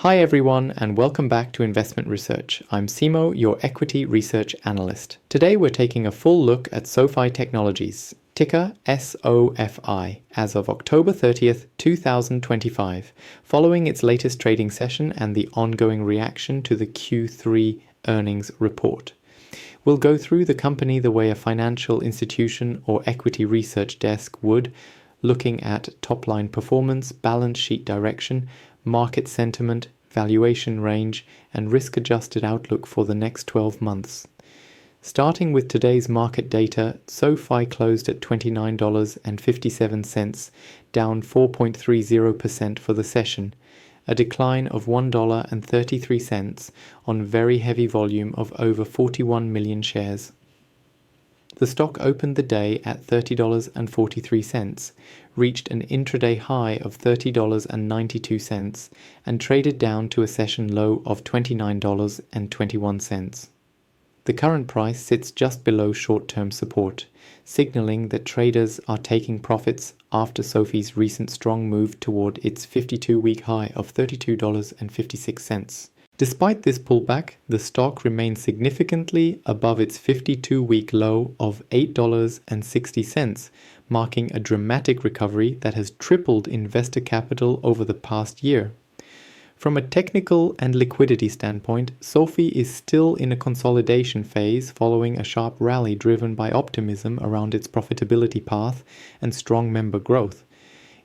Hi everyone and welcome back to Investment Research. I'm Simo, your equity research analyst. Today we're taking a full look at SoFi Technologies, ticker SOFI, as of October 30th, 2025, following its latest trading session and the ongoing reaction to the Q3 earnings report. We'll go through the company the way a financial institution or equity research desk would, looking at top-line performance, balance sheet direction, market sentiment, valuation range, and risk-adjusted outlook for the next 12 months. Starting with today's market data, SoFi closed at $29.57, down 4.30% for the session, a decline of $1.33 on very heavy volume of over 41 million shares. The stock opened the day at $30.43, reached an intraday high of $30.92, and traded down to a session low of $29.21. The current price sits just below short-term support, signaling that traders are taking profits after SoFi's recent strong move toward its 52-week high of $32.56. Despite this pullback, the stock remains significantly above its 52-week low of $8.60, marking a dramatic recovery that has tripled investor capital over the past year. From a technical and liquidity standpoint, SoFi is still in a consolidation phase following a sharp rally driven by optimism around its profitability path and strong member growth.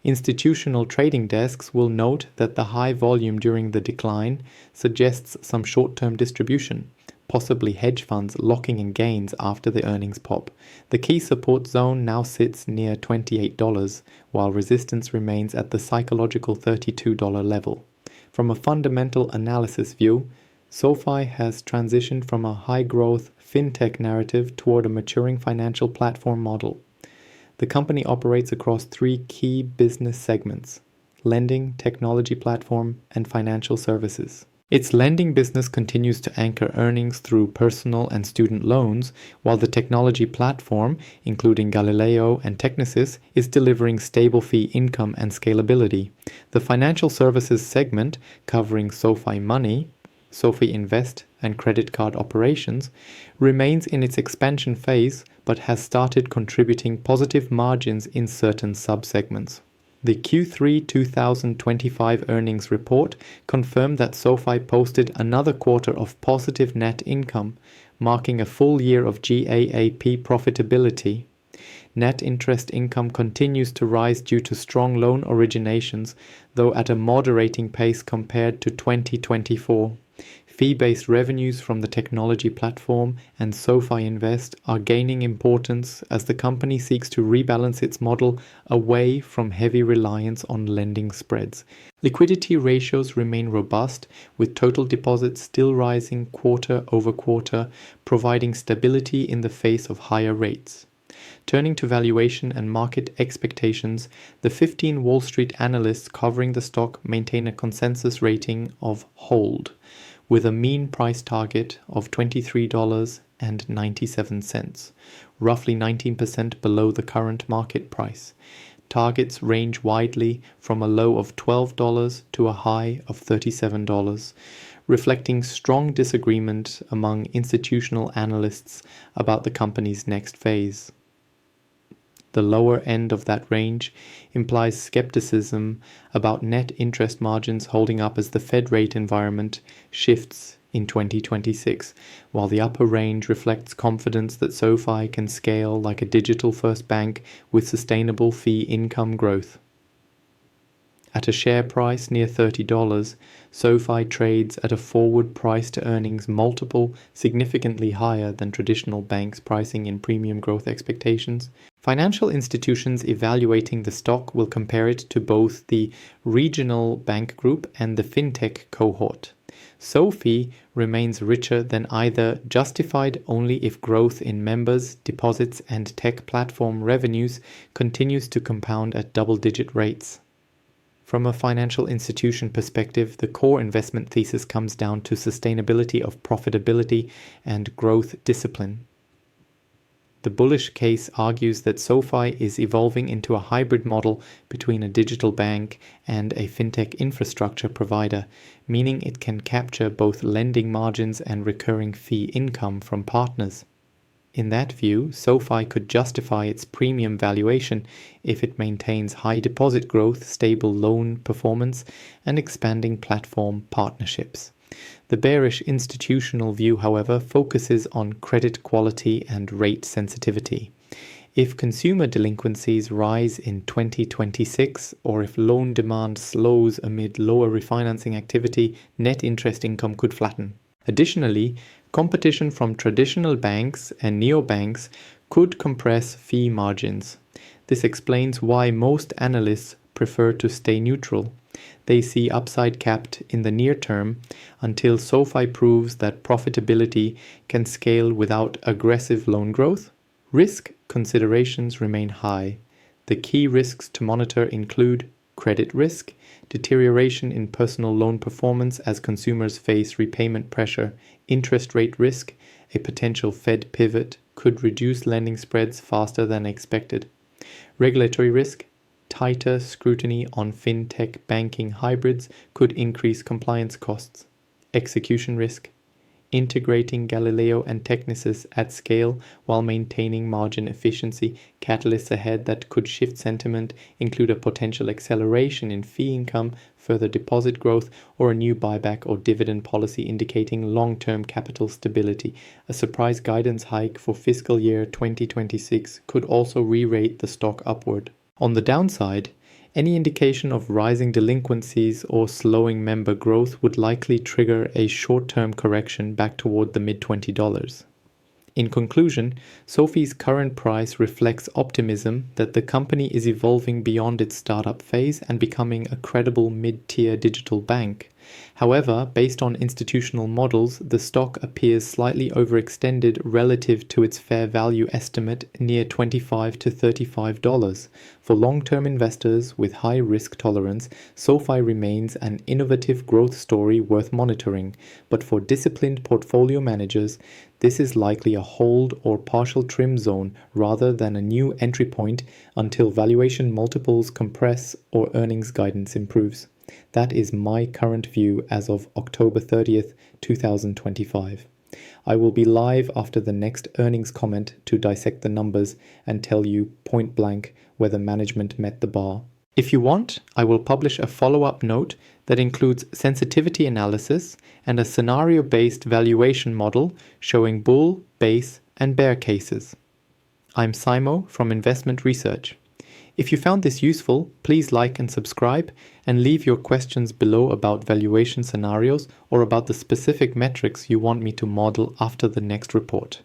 Institutional trading desks will note that the high volume during the decline suggests some short-term distribution, possibly hedge funds locking in gains after the earnings pop. The key support zone now sits near $28, while resistance remains at the psychological $32 level. From a fundamental analysis view, SoFi has transitioned from a high-growth fintech narrative toward a maturing financial platform model. The company operates across three key business segments: lending, technology platform, and financial services. Its lending business continues to anchor earnings through personal and student loans, while the technology platform, including Galileo and Technisys, is delivering stable fee income and scalability. The financial services segment, covering SoFi Money, SoFi Invest, and credit card operations, remains in its expansion phase but has started contributing positive margins in certain subsegments. The Q3 2025 earnings report confirmed that SoFi posted another quarter of positive net income, marking a full year of GAAP profitability. Net interest income continues to rise due to strong loan originations, though at a moderating pace compared to 2024. Fee-based revenues from the technology platform and SoFi Invest are gaining importance as the company seeks to rebalance its model away from heavy reliance on lending spreads. Liquidity ratios remain robust, with total deposits still rising quarter over quarter, providing stability in the face of higher rates. Turning to valuation and market expectations, the 15 Wall Street analysts covering the stock maintain a consensus rating of hold, with a mean price target of $23.97, roughly 19% below the current market price. Targets range widely from a low of $12 to a high of $37, reflecting strong disagreement among institutional analysts about the company's next phase. The lower end of that range implies skepticism about net interest margins holding up as the Fed rate environment shifts in 2026, while the upper range reflects confidence that SoFi can scale like a digital-first bank with sustainable fee income growth. At a share price near $30, SoFi trades at a forward price-to-earnings multiple significantly higher than traditional banks pricing in premium growth expectations. Financial institutions evaluating the stock will compare it to both the regional bank group and the fintech cohort. SoFi remains richer than either, justified only if growth in members, deposits, and tech platform revenues continues to compound at double-digit rates. From a financial institution perspective, the core investment thesis comes down to sustainability of profitability and growth discipline. The bullish case argues that SoFi is evolving into a hybrid model between a digital bank and a fintech infrastructure provider, meaning it can capture both lending margins and recurring fee income from partners. In that view, SoFi could justify its premium valuation if it maintains high deposit growth, stable loan performance, and expanding platform partnerships. The bearish institutional view, however, focuses on credit quality and rate sensitivity. If consumer delinquencies rise in 2026, or if loan demand slows amid lower refinancing activity, net interest income could flatten. Additionally, competition from traditional banks and neobanks could compress fee margins. This explains why most analysts prefer to stay neutral. They see upside capped in the near term until SoFi proves that profitability can scale without aggressive loan growth. Risk considerations remain high. The key risks to monitor include credit risk, deterioration in personal loan performance as consumers face repayment pressure, interest rate risk, a potential Fed pivot could reduce lending spreads faster than expected. Regulatory risk, tighter scrutiny on fintech banking hybrids could increase compliance costs. Execution risk, integrating Galileo and Technisys at scale while maintaining margin efficiency. Catalysts ahead that could shift sentiment include a potential acceleration in fee income, further deposit growth, or a new buyback or dividend policy indicating long-term capital stability. A surprise guidance hike for fiscal year 2026 could also re-rate the stock upward. On the downside, any indication of rising delinquencies or slowing member growth would likely trigger a short-term correction back toward the mid-$20. In conclusion, SoFi's current price reflects optimism that the company is evolving beyond its startup phase and becoming a credible mid-tier digital bank. However, based on institutional models, the stock appears slightly overextended relative to its fair value estimate near $25 to $35. For long-term investors with high risk tolerance, SoFi remains an innovative growth story worth monitoring, but for disciplined portfolio managers, this is likely a hold or partial trim zone rather than a new entry point until valuation multiples compress or earnings guidance improves. That is my current view as of October 30th, 2025. I will be live after the next earnings comment to dissect the numbers and tell you point blank whether management met the bar. If you want, I will publish a follow-up note that includes sensitivity analysis and a scenario-based valuation model showing bull, base, and bear cases. I'm Simo from Investment Research. If you found this useful, please like and subscribe and leave your questions below about valuation scenarios or about the specific metrics you want me to model after the next report.